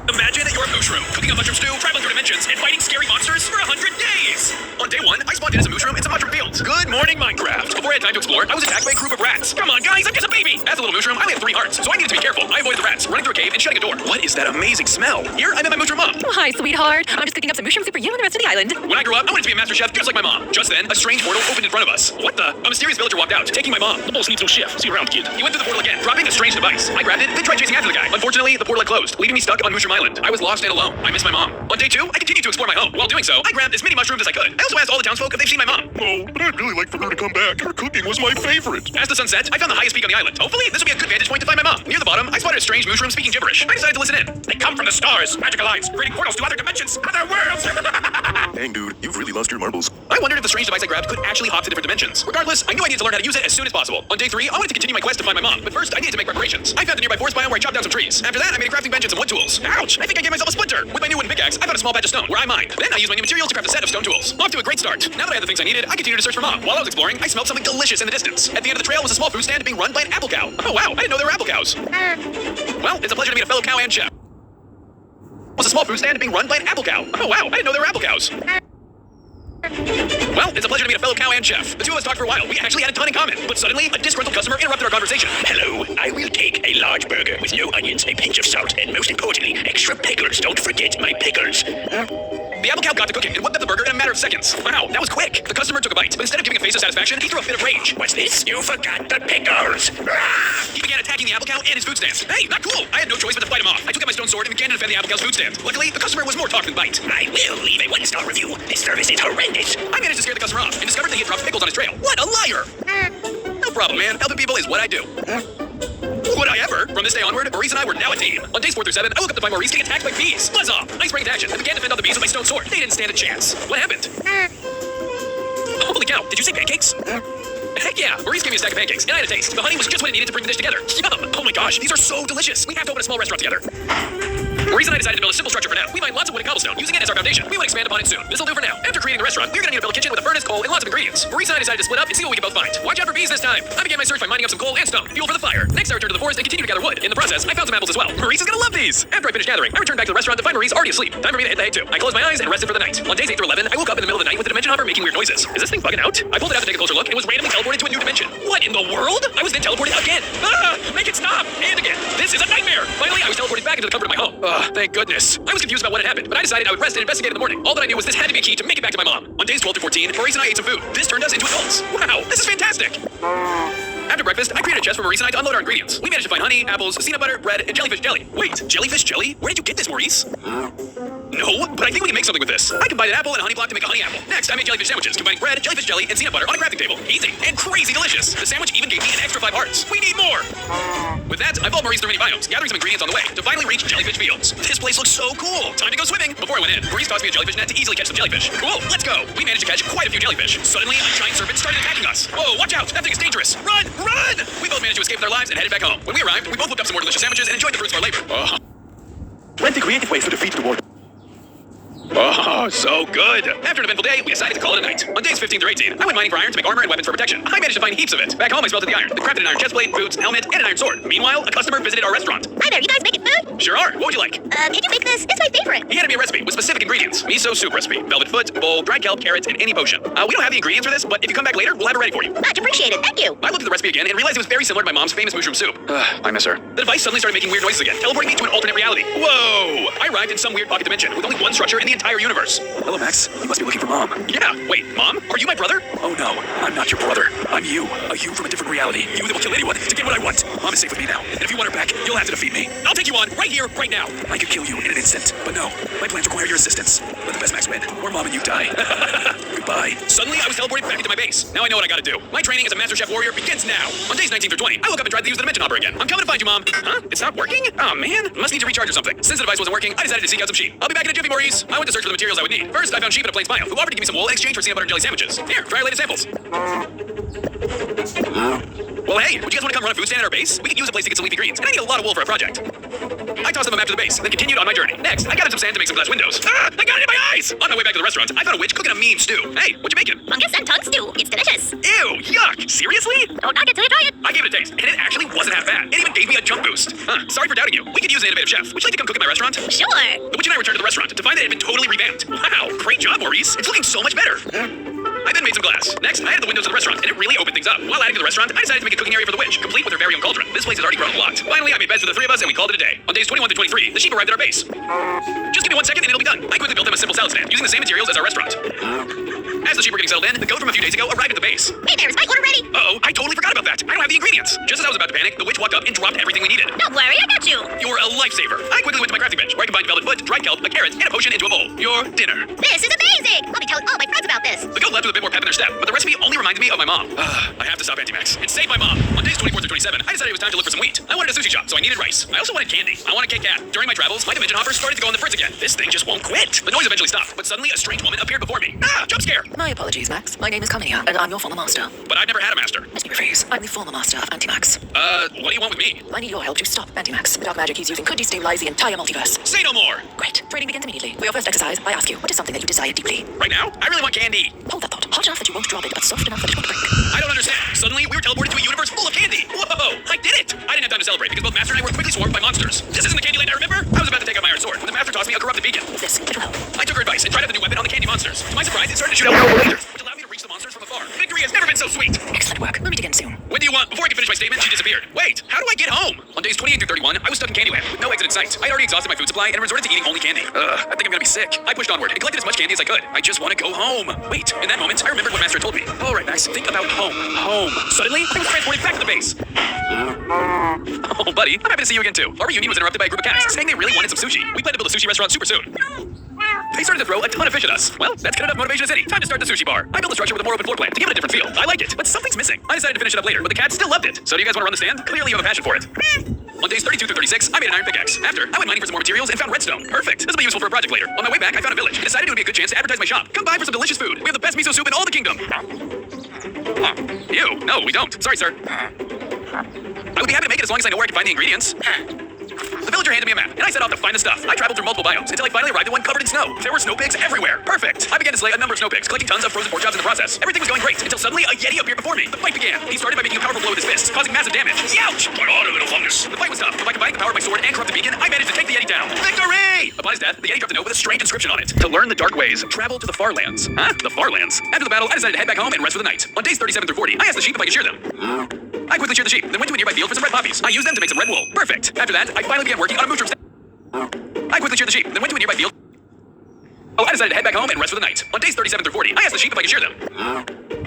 Imagine you're a mushroom, cooking a mushroom stew, traveling through dimensions, and fighting scary monsters for 100 days! On day 1, I spawned in as a mushroom in some mushroom fields. Good morning, Minecraft! Before I had time to explore, I was attacked by a group of rats. Come on, guys, I'm just a baby! As a little mushroom, I only have 3 hearts, so I needed to be careful. I avoided the rats, running through a cave and shutting a door. What is that amazing smell? Here, I met my mushroom mom. Oh, hi, sweetheart. I'm just cooking up some mushroom soup for you and the rest of the island. When I grew up, I wanted to be a master chef just like my mom. Just then, a strange portal opened in front of us. What the? A mysterious villager walked out, taking my mom. The boss needs some chef. See you around, kid. He went through the portal again, dropping a strange device. I grabbed it, then tried chasing after the guy. Unfortunately, the portal had closed, leaving me stuck on Mushroom Island. I was lost and alone. I missed my mom. On day 2, I continued to explore my home. While doing so, I grabbed as many mushrooms as I could. I also asked all the townsfolk if they've seen my mom. Oh, but I'd really like for her to come back. Her cooking was my favorite. As the sun set, I found the highest peak on the island. Hopefully, this will be a good vantage point to find my mom. Near the bottom, I spotted a strange mushroom speaking gibberish. I decided to listen in. They come from the stars. Magical lines, creating portals to other dimensions, other worlds. Dang, dude, you've really lost your marbles. I wondered if the strange device I grabbed could actually hop to different dimensions. Regardless, I knew I needed to learn how to use it as soon as possible. On day 3, I wanted to continue my quest to find my mom, but first I needed to make preparations. I found the nearby forest biome where I chopped down some trees. After that, I made a crafting bench and some wood tools. Ouch! I think I gave myself a splinter. With my new wooden pickaxe, I found a small patch of stone where I mined. Then I used my new materials to craft a set of stone tools. Off to a great start. Now that I had the things I needed, I continued to search for mom. While I was exploring, I smelled something delicious in the distance. At the end of the trail was a small food stand being run by an apple cow. Oh wow, I didn't know there were apple cows. Well, it's a pleasure to meet a fellow cow and chef. Was a small food stand being run by an apple cow. Oh wow, I didn't know there were apple cows. Well, it's a pleasure to meet a fellow cow and chef. The two of us talked for a while. We actually had a ton in common. But suddenly, a disgruntled customer interrupted our conversation. Hello, I will take a large burger with no onions, a pinch of salt, and most importantly, extra pickles. Don't forget my pickles. The apple cow got to cooking and whipped up the burger in a matter of seconds. Wow, that was quick. The customer took a bite, but instead of giving a face of satisfaction, he threw a fit of rage. What's this? You forgot the pickles. He began attacking the apple cow and his food stand. Hey, not cool. I had no choice but to fight him off. I took out my stone sword and began to defend the apple cow's food stand. Luckily, the customer was more talk than bite. I will leave a 1-star review. This service is horrendous. I managed to scare the customer off and discovered that he had dropped pickles on his trail. What a liar! No problem, man. Helping people is what I do. Would I ever? From this day onward, Maurice and I were now a team. On days 4 through 7, I woke up to find Maurice getting attacked by bees. Buzz off! I sprang into action and began to fend off the bees with my stone sword. They didn't stand a chance. What happened? Holy cow, did you say pancakes? Heck yeah! Maurice gave me a stack of pancakes, and I had a taste. The honey was just what it needed to bring the dish together. Yum! Oh my gosh, these are so delicious! We have to open a small restaurant together. Maurice and I decided to build a simple structure for now. We mined lots of wood and cobblestone, using it as our foundation. We will expand upon it soon. This'll do for now. After creating the restaurant, we're gonna need to build a kitchen with a furnace, coal, and lots of ingredients. Maurice and I decided to split up and see what we could both find. Watch out for bees this time. I began my search by mining up some coal and stone, fuel for the fire. Next, I returned to the forest and continued to gather wood. In the process, I found some apples as well. Maurice is gonna love these! After I finished gathering, I returned back to the restaurant to find Maurice already asleep. Time for me to hit the hay too. I closed my eyes and rested for the night. On days 8 through 11, I woke up in the middle of the night with the dimension hopper making weird noises. Is this thing bugging out? I pulled it out to take a closer look and was randomly teleported to a new dimension. What in the world? I was then teleported again. Make it stop! And again. This is a nightmare! Finally, I was teleported back into the comfort of my home. Thank goodness. I was confused about what had happened, but I decided I would rest and investigate in the morning. All that I knew was this had to be a key to make it back to my mom. On days 12 through 14, Maurice and I ate some food. This turned us into adults. Wow, this is fantastic! After breakfast, I created a chest for Maurice and I to unload our ingredients. We managed to find honey, apples, peanut butter, bread, and jellyfish jelly. Wait, jellyfish jelly? Where did you get this, Maurice? No, but I think we can make something with this. I combined an apple and a honey block to make a honey apple. Next, I made jellyfish sandwiches, combining bread, jellyfish jelly, and peanut butter on a crafting table. Easy and crazy delicious. The sandwich even gave me an extra 5 hearts. We need more! With that, I followed Maurice through many biomes, gathering some ingredients on the way, to finally reach Jellyfish Fields. This place looks so cool! Time to go swimming! Before I went in, Maurice tossed me a jellyfish net to easily catch some jellyfish. Cool, let's go! We managed to catch quite a few jellyfish. Suddenly, a giant serpent started attacking us. Whoa, watch out! That thing is dangerous! Run! Run! We both managed to escape with our lives and headed back home. When we arrived, we both whipped up some more delicious sandwiches and enjoyed the fruits of our labor. 20 creative ways to defeat the war. Oh, so good! After an eventful day, we decided to call it a night. On days 15 through 18, I went mining for iron to make armor and weapons for protection. I managed to find heaps of it. Back home, I smelted the iron, then crafted an iron chestplate, boots, helmet, and an iron sword. Meanwhile, a customer visited our restaurant. Hi there, you guys making food? Sure are. What would you like? Can you make this? It's my favorite. He handed me a recipe with specific ingredients. Miso soup recipe, velvet foot, bowl, dried kelp, carrots, and any potion. We don't have the ingredients for this, but if you come back later, we'll have it ready for you. Much appreciated, thank you. I looked at the recipe again and realized it was very similar to my mom's famous mushroom soup. I miss her. The device suddenly started making weird noises again, teleporting me to an alternate reality. Whoa! I arrived in some weird pocket dimension with only one structure in the entire universe. Hello, Max. You must be looking for Mom. Yeah, wait, Mom? Are you my brother? Oh no, I'm not your brother. I'm you. A you from a different reality. You that will kill anyone to get what I want. Mom is safe with me now, and if you want her back, you'll have to defeat me. I'll take you on, right here, right now. I could kill you in an instant, but no. My plans require your assistance. Let the best Max win, or Mom and you die. Goodbye. Suddenly, I was teleported back into my base. Now I know what I gotta do. My training as a Master Chef Warrior begins now. On days 19 through 20, I woke up and tried to use the Dimension Hopper again. I'm coming to find you, Mom. Huh? It's not working? Oh man, must need to recharge or something. Since the device wasn't working, I decided to seek out some sheep. I'll be back in a jiffy, Maurice. I went to search for the materials I would need. First, I found sheep in a plains biome who offered to give me some wool in exchange for peanut butter and jelly sandwiches. Here, try our latest samples. Well, hey, would you guys want to come run a food stand at our base? We could use a place to get some leafy greens, and I need a lot of wool for a project. I tossed them a map to the base, then continued on my journey. Next, I gathered some sand to make some glass windows. Ah! I got it in my eyes! On my way back to the restaurant, I found a witch cooking a mean stew. Hey, what you making? Fungus and tongue stew. It's delicious. Ew, yuck! Seriously? Don't knock it till you try it. I gave it a taste, and it actually wasn't half bad. It even gave me a jump boost. Sorry for doubting you. We could use an innovative chef. Would you like to come cook at my restaurant? Sure. The witch and I returned to the restaurant to find that it had been totally revamped. Wow, great job, Maurice. It's looking so much better. I then made some glass. Next, I added the windows to the restaurant, and it really opened things up. While adding to the restaurant, I decided to make a cooking area for the witch, complete with her very own cauldron. This place has already grown a lot. Finally, I made beds for the three of us, and we called it a day. On days 21 through 23, the sheep arrived at our base. Just give me 1 second, and it'll be done. I quickly built them a simple salad stand, using the same materials as our restaurant. As the sheep were getting settled in, the goat from a few days ago arrived at the base. Hey there, is my order ready? Uh-oh, I totally forgot about that. I don't have the ingredients. Just as I was about to panic, the witch walked up and dropped everything we needed. Don't worry, I got you. You're a lifesaver. I quickly went to my crafting bench, where I combined velvet foot, dried kelp, a carrot, and a potion into a bowl. Your dinner. This is amazing. I'll be telling all my friends about this. The goat left with a bit more pep in their step, but the recipe only reminded me of my mom. I have to stop Antimax and save my mom. On days 24 through 27, I decided it was time to look for some wheat. I wanted a sushi shop, so I needed rice. I also wanted candy. I wanted Kit Kat. During my travels, my dimension hopper started to go on the fritz again. This thing just won't quit. The noise eventually stopped, but suddenly a strange woman appeared before me. Ah, jump scare! My apologies, Max. My name is Carminia, and I'm your former master. But I've never had a master. Let me rephrase. I'm the former master of Antimax. What do you want with me? I need your help to stop Antimax. The dark magic he's using could destabilize the entire multiverse. Say no more! Great. Training begins immediately. For your first exercise, I ask you, what is something that you desire deeply? Right now, I really want candy. Hold that thought. Hot enough that you won't drop it, but soft enough that it won't break. I don't understand. Suddenly, we were teleported to a universe full of candy. Whoa! I did it! I didn't have time to celebrate because both Master and I were quickly swarmed by monsters. This isn't the Candyland I remember. I was about to take out my iron sword when the Master tossed me a corrupted beacon. This, it will help. I took her advice and tried out the new weapon on the candy monsters. To my surprise, it started to shoot out powerful lasers, which allowed me to reach the monsters from afar. Victory has never been so sweet. Excellent work. We'll meet again soon. When do you want? Before I could finish my statement, she disappeared. Wait, how do I get home? On days 28 through 31, I was stuck in Candyland with no exit in sight. I had already exhausted my food supply and resorted to eating only candy. I think I'm gonna be sick. I pushed onward and collected as much candy as I could. I just want to go home. Wait, in that moment, I remembered what Master told me. All right, Max, think about home. Home. Suddenly, I was transported back to the base. Oh, buddy, I'm happy to see you again too. Our reunion was interrupted by a group of cats saying they really wanted some sushi. We plan to build a sushi restaurant super soon. They started to throw a ton of fish at us. Well, that's good enough motivation as any. Time to start the sushi bar. I built a structure with a more open floor plan to give it a different feel. I like it, but something's missing. I decided to finish it up later, but the cats still loved it. So do you guys want to run the stand? Clearly you have a passion for it. On days 32 through 36, I made an iron pickaxe. After, I went mining for some more materials and found redstone. Perfect. This will be useful for a project later. On my way back, I found a village and decided it would be a good chance to advertise my shop. Come by for some delicious food. We have the best miso soup in all the kingdom. Ew, no, we don't. Sorry, sir. I would be happy to make it as long as I know where I can find the ingredients. The villager handed me a map, and I set off to find the stuff. I traveled through multiple biomes until I finally arrived at one covered in snow. There were snow pigs everywhere. Perfect. I began to slay a number of snow pigs, collecting tons of frozen pork chops in the process. Everything was going great until suddenly a yeti appeared before me. The fight began. He started by making a powerful blow with his fists, causing massive damage. Ouch! Put on a little fungus. The fight was tough, but by combining the power of my sword and corrupted beacon, I managed to take the yeti down. Victory! Upon his death, the yeti dropped a note with a strange inscription on it. To learn the dark ways, travel to the far lands. Huh? The far lands? After the battle, I decided to head back home and rest for the night. On days 37 through 40, I asked the sheep if I could shear them. I quickly sheared the sheep, then went to a nearby field for some red poppies. I used them to make some red wool. Perfect. After that, I finally began working on a mushroom stand. I quickly sheared the sheep, then went to a nearby field. I decided to head back home and rest for the night. On days 37 through 40, I asked the sheep if I could shear them.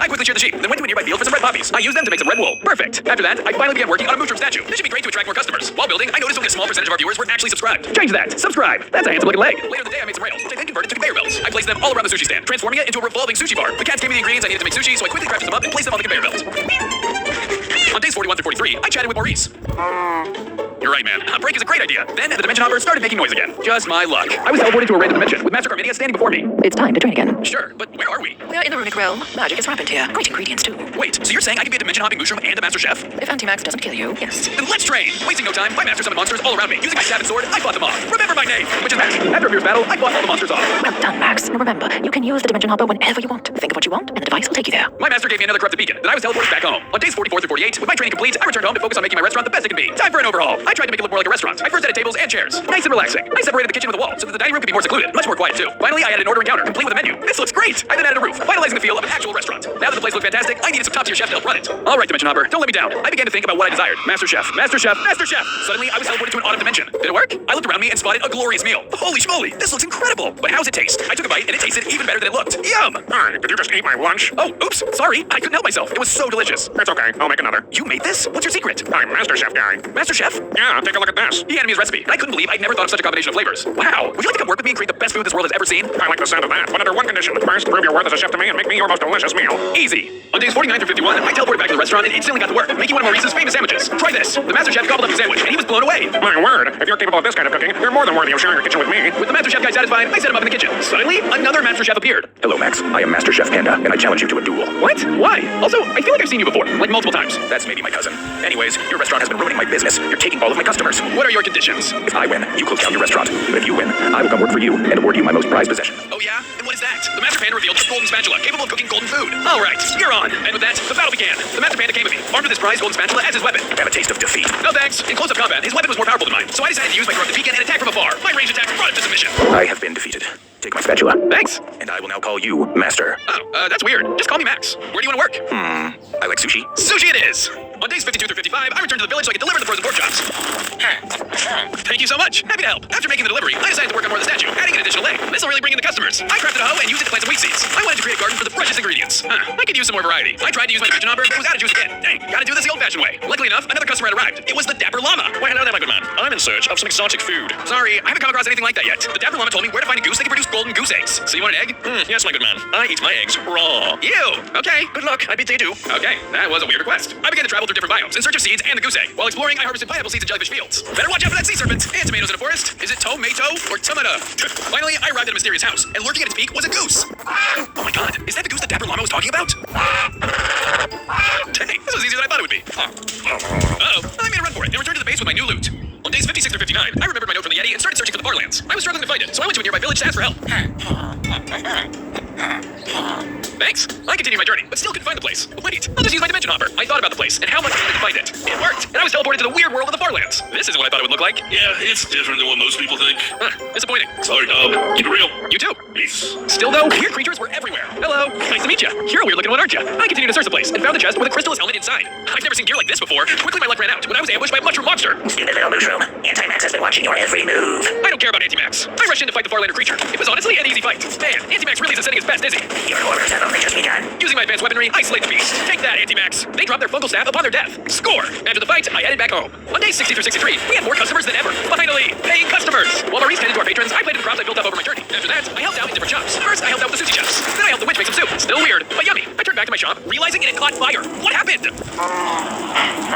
I quickly sheared the sheep, then went to a nearby field for some red poppies. I used them to make some red wool. Perfect. After that, I finally began working on a mushroom statue. This should be great to attract more customers. While building, I noticed only a small percentage of our viewers were actually subscribed. Change that. Subscribe. That's a handsome looking leg. Later in the day, I made some rails, which I then converted to conveyor belts. I placed them all around the sushi stand, transforming it into a revolving sushi bar. The cats gave me the ingredients I needed to make sushi, so I quickly crafted them up and placed them on the conveyor belt. On days 41 through 43, I chatted with Maurice. You're right, man. A break is a great idea. Then the dimension hopper started making noise again. Just my luck. I was teleported to a random dimension with Master Carminia standing before me. It's time to train again. Sure, but where are we? We are in the runic realm. Magic is rampant here. Great ingredients, too. Wait, so you're saying I can be a dimension hopping mushroom and a master chef? If Antimax doesn't kill you, yes. Then let's train! Wasting no time, my master summoned monsters all around me. Using my staff and sword, I fought them off. Remember my name, which is Max. After a fierce battle, I fought all the monsters off. Well done, Max. Remember, you can use the dimension hopper whenever you want. Think of what you want, and the device will take you there. My master gave me another corrupted beacon, then I was teleported back home. On days 44 through 48, with my training complete, I returned home to focus on making my restaurant the best it can be. Time for an overhaul. I tried to make it look more like a restaurant. I first added tables and chairs. Nice and relaxing. I separated the kitchen with a wall so that the dining room could be more secluded. Much more quiet too. Finally, I added an ordering counter, complete with a menu. This looks great. I then added a roof, finalizing the feel of an actual restaurant. Now that the place looked fantastic, I needed some top-tier chef to help run it. All right, Dimension Hopper, don't let me down. I began to think about what I desired. Master Chef, Master Chef, Master Chef. Suddenly, I was teleported to an autumn dimension. Did it work? I looked around me and spotted a glorious meal. Holy schmoly, this looks incredible. But how's it taste? I took a bite and it tasted even better than it looked. Yum! Hi, did you just eat my lunch? Oh, oops, sorry. I couldn't help myself. It was so delicious. It's okay, I'll make another. You made this? What's your secret? I'm Master Chef guy. Master Chef? Yeah, take a look at this. He handed me his recipe, and I couldn't believe I'd never thought of such a combination of flavors. Wow. Would you like to come work with me and create the best food this world has ever seen? I like the sound of that, but under one condition. First, prove your worth as a chef to me and make me your most delicious meal. Easy. On days 49 through 51, I teleported back to the restaurant and instantly got to work, making one of Maurice's famous sandwiches. Try this. The Master Chef gobbled up the sandwich, and he was blown away. My word, if you're capable of this kind of cooking, you're more than worthy of sharing your kitchen with me. With the Master Chef guy satisfied, I set him up in the kitchen. Suddenly, another Master Chef appeared. Hello, Max. I am Master Chef Panda, and I challenge you to a duel. What? Why? Also, I feel like I've seen you before, like multiple times. That's maybe my cousin. Anyways, your restaurant has been ruining my business. You're taking all all of my customers. What are your conditions? If I win, you close down your restaurant. But if you win, I will come work for you and award you my most prized possession. Oh yeah? And what is that? The Master Panda revealed a golden spatula capable of cooking golden food. All right, you're on. And with that, the battle began. The Master Panda came with me, armed with his prized golden spatula as his weapon. Have a taste of defeat. No thanks. In close-up combat, his weapon was more powerful than mine, so I decided to use my corrupted beacon and attack from afar. My range attack brought him to submission. I have been defeated. Take my spatula. Thanks. And I will now call you Master. Oh, that's weird. Just call me Max. Where do you want to work? I like sushi. Sushi it is! On days 52 through 55, I returned to the village so I could deliver the frozen pork chops. Thank you so much. Happy to help. After making the delivery, I decided to work on more of the statue, adding an additional leg. This will really bring in the customers. I crafted a hoe and used it to plant some wheat seeds. I wanted to create a garden for the freshest ingredients. I could use some more variety. I tried to use my dimension hopper, but it was out of juice again. Dang, gotta do this the old-fashioned way. Luckily enough, another customer had arrived. It was the Dapper Llama. Why, hello there, my good man. I'm in search of some exotic food. Sorry, I haven't come across anything like that yet. The Dapper Llama told me where to find a goose that can produce golden goose eggs. So you want an egg? Yes, my good man. I eat my eggs raw. Ew. Okay. Good luck. I bid thee do. Okay, that was a weird request. I began to travel through different biomes in search of seeds and the goose egg. While exploring, I harvested pineapple seeds and jellyfish fields. Better watch out for that sea serpent and tomatoes in a forest. Is it tomato or tomato? Finally, I arrived at a mysterious house, and lurking at its peak was a goose. Oh my god, is that the goose the Dapper Llama was talking about? Dang, this was easier than I thought it would be. Uh-oh, I made a run for it and returned to the base with my new loot. On days 56 through 59, I remembered my note from the Yeti and started searching for the Farlands. I was struggling to find it, so I went to a nearby village to ask for help. Thanks. I continued my journey, but still couldn't find the place. Wait, I'll just use my dimension hopper. I thought about the place and how much I needed to find it. It worked, and I was teleported to the weird world of the Farlands. This isn't what I thought it would look like. Yeah, it's different than what most people think. Disappointing. Sorry, dog. Keep it real. You too. Peace. Still though, weird creatures were everywhere. Hello, nice to meet you. You're a weird looking one, aren't you? I continued to search the place and found a chest with a crystallis helmet inside. I've never seen gear like this before. Quickly my luck ran out when I was ambushed by a mushroom monster. Stupid little mushroom. Anti-Max has been watching your every move. I don't care about Anti-Max. I rushed in to fight the Farlander creature. It was honestly an easy fight. Man, Anti-Max really isn't setting his best, is he? Your orders have only just begun. Using my advanced weaponry, I slayed the beast. Take that, Anti-Max. They dropped their fungal staff upon their death. Score! After the fight, I headed back home. On day 60 through 63, we had more customers than ever. Finally, paying customers. While Maurice tended to our patrons, I played in the crops I built up over my journey. After that, I helped out in different shops. First, I helped out with the sushi chefs. Then I helped the witch make some soup. Still weird, but yummy. I turned back to my shop, realizing it had caught fire. What happened?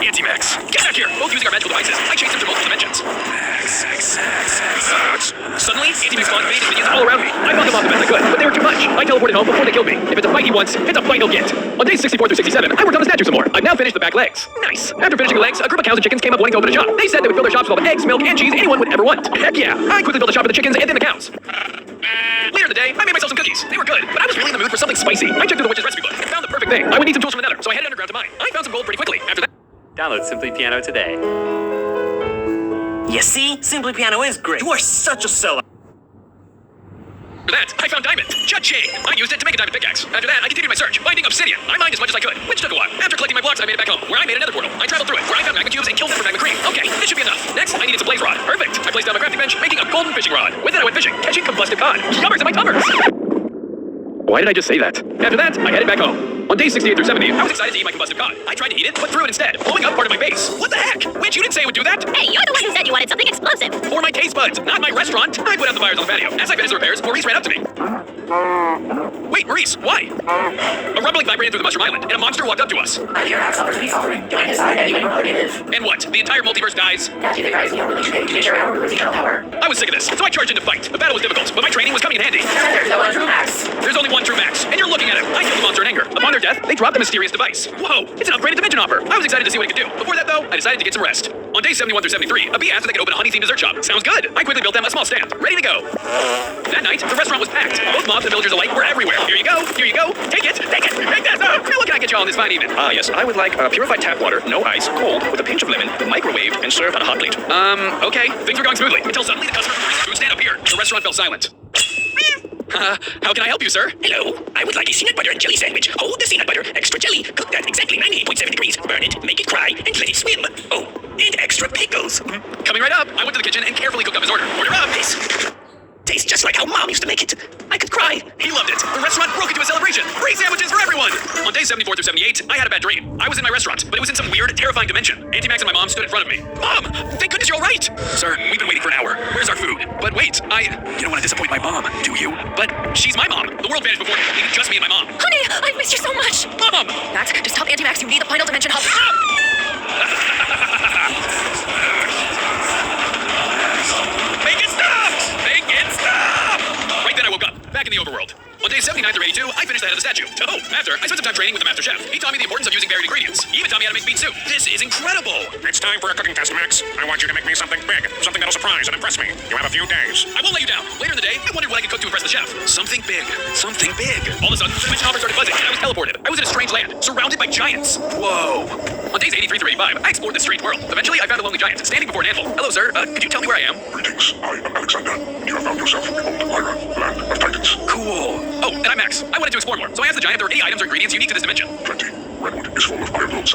Anti-Max, get back here. Both using our magical devices, I chased him to multiple dimensions. Suddenly, Anti-Max spawned minions and minions all around me. I fought them off the best I could, but they were too much. I teleported home before they killed me. If it's a fight he wants, it's a fight he'll get. On days 64 through 67, I worked on the statue some more. I've now finished the back legs. Nice. After finishing the legs, a group of cows and chickens came up wanting to open a shop. They said they would fill their shops with all the eggs, milk, and cheese anyone would ever want. Heck yeah. I quickly built a shop for the chickens and then the cows. Later in the day, I made myself some cookies. They were good, but I was really in the mood for something spicy. I checked through the witch's recipe book and found the perfect thing. I would need some tools from the nether, so I headed underground to mine. I found some gold pretty quickly. After that, Download Simply Piano today. You see? Simply Piano is great. You are such a sellout. After that, I found diamond. Cha-ching! I used it to make a diamond pickaxe. After that, I continued my search, finding obsidian. I mined as much as I could, which took a while. After collecting my blocks, I made it back home, where I made another portal. I traveled through it, where I found magma cubes and killed them for magma cream. Okay, this should be enough. Next, I needed some blaze rod. Perfect. I placed down my crafting bench, making a golden fishing rod. With it, I went fishing, catching combustive cod. Yummers in my tummers! Why did I just say that? After that, I headed back home. On days 68 through 70, I was excited to eat my combustive cod. I tried to eat it, but threw it instead, blowing up part of my base. What the heck? Witch, you didn't say it would do that? Hey, you're the one who said you wanted something explosive. For my taste buds, not my restaurant. I put out the fires on the patio. As I finished the repairs, Maurice ran up to me. Wait, Maurice, why? A rumbling vibrated through the Mushroom Island, and a monster walked up to us. I'm your house over to be following. Join his side and you will live. And what? The entire multiverse dies? After the guys in your relation to get your hour with eternal power. I was sick of this, so I charged in to fight. The battle was difficult, but my training was coming in handy. There's no one true Max. There's only one true Max, and you're looking at him. I killed the monster in anger. Upon their death, they dropped the mysterious device. Whoa, it's an upgraded dimension hopper. I was excited to see what it could do. Before that, though, I decided to get some rest. On days 71 through 73, a bee asked if they could open a honey-themed dessert shop. Sounds good. I quickly built them a small stand, ready to go. That night, the restaurant was packed. Both mobs and villagers alike were everywhere. Here you go. Here you go. Take it. Take it. Take this. Now what can I get you all on this fine evening? Yes, I would like purified tap water, no ice, cold, with a pinch of lemon, microwaved, and served on a hot plate. Okay. Things were going smoothly until suddenly the customer from Maurice's food stand appeared. The restaurant fell silent. How can I help you, sir? Hello, I would like a peanut butter and jelly sandwich. Hold the peanut butter, extra jelly, cook that exactly 98.7 degrees, burn it, make it cry, and let it swim. Oh, and extra pickles. Coming right up. I went to the kitchen and carefully cooked up his order. Order up. This tastes just like how Mom used to make it. I could cry. He loved it. The restaurant broke into a celebration. Free sandwiches for everyone. On days 74 through 78, I had a bad dream. I was in my restaurant, but it was in some weird, terrifying dimension. Anti-Max and my mom stood in front of me. Mom! Thank goodness you're all right! Sir, we've been waiting for an hour. Where's our food? But wait, You don't want to disappoint my mom, do you? But she's my mom. The world vanished before me, leaving just me and my mom. Honey, I've missed you so much. Mom! Max, just tell Anti-Max you need the final dimension hub. Make it stop! Make it stop! Right then I woke up, back in the overworld. On day days 79 through 82, I finished the head of the statue. Oh, after, I spent some time training with the master chef. He taught me the importance of using varied ingredients. He even taught me how to make beet soup. This is incredible. It's time for a cooking test, Max. I want you to make me something big, something that'll surprise and impress me. You have a few days. I won't let you down. Later in the day, I wondered what I could cook to impress the chef. Something big. Something big. All of a sudden, the dimension hopper started buzzing, and I was teleported. I was in a strange land, surrounded by giants. Whoa. On days 83 through 85, I explored this strange world. Eventually, I found a lonely giant standing before an anvil. Hello, sir. Could you tell me where I am? Greetings. I am Alexander. You have found yourself in Old Lyra, land of Titans. Cool. Oh, and I'm Max. I wanted to explore more, so I asked the giant if there were any items or ingredients unique to this dimension. Plenty. Redwood is full of iron lords.